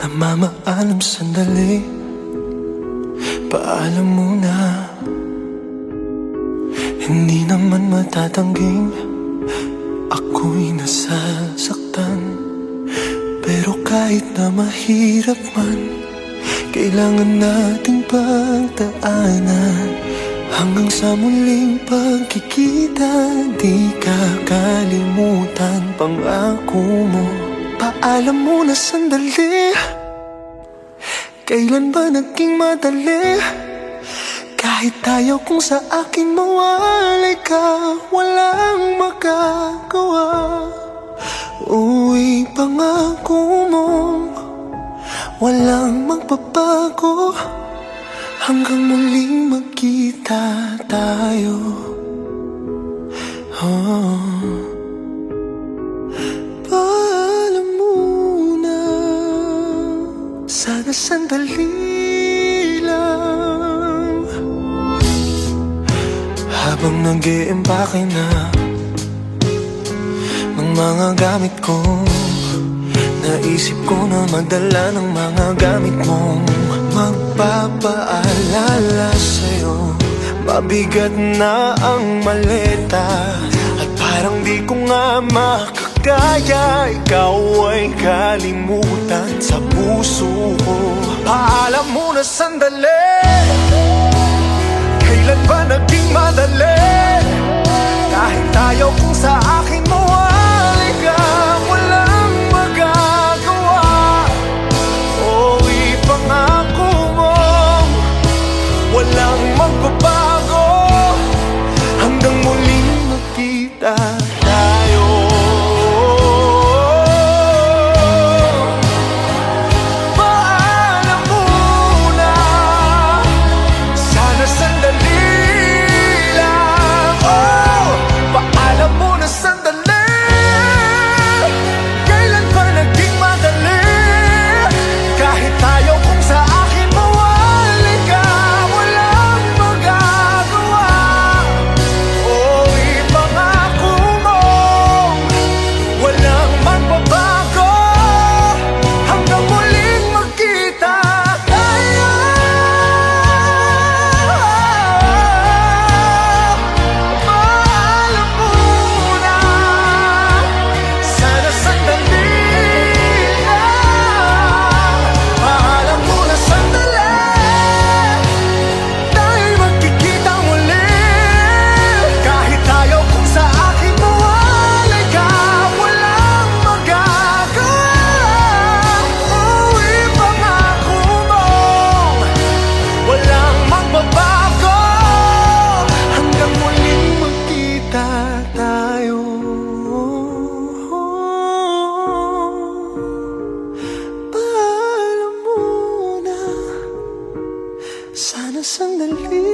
Namamaalam sandali, paalam muna. Hindi naman matatangging ako'y nasasaktan. Pero kahit na mahirap man, kailangan nating pagdaanan. Hanggang sa muling pagkikita, di kakalimutan pangako mo. Paalam muna sandali, kailan ba naging madali? Kahit ayaw kong sa akin mawalay ka, walang magagawa. Uy, pangako mo, walang magbabago. Hanggang muling magkita tayo. Paalam muna, sana sandali lang. Habang nag-iimpake na ng mga gamit ko, naisip ko na magdala ng mga gamit mong magpapaalala sa'yo. Mabigat na ang maleta at parang di ko nga makakaya. Ikaw ay kalimutan sa puso ko. Paalam muna sandali, kailan ba naging madali? Kahit ayaw kong sa akin mawalay ka, walang magagawa. O ipangako mo, walang magbabago. Hanggang muling magkita tayo. Paalam muna, sana sandali lang. Oh, paalam muna sandali, kailan ba naging madali? Kahit ayaw kong sa akin mawalay ka, walang magagawa. O ipangako mo, walang magbabago. Hanggang muling magkita tayo. Paalam muna, sana sandali lang. Paalam muna sandali, tayo'y magkikita muli. Kahit ayaw kong sa akin mawalay ka, walang magagawa. Uy, pangako mo, walang magbabago. Hanggang muling magkita tayo. Paalam muna, sana sandali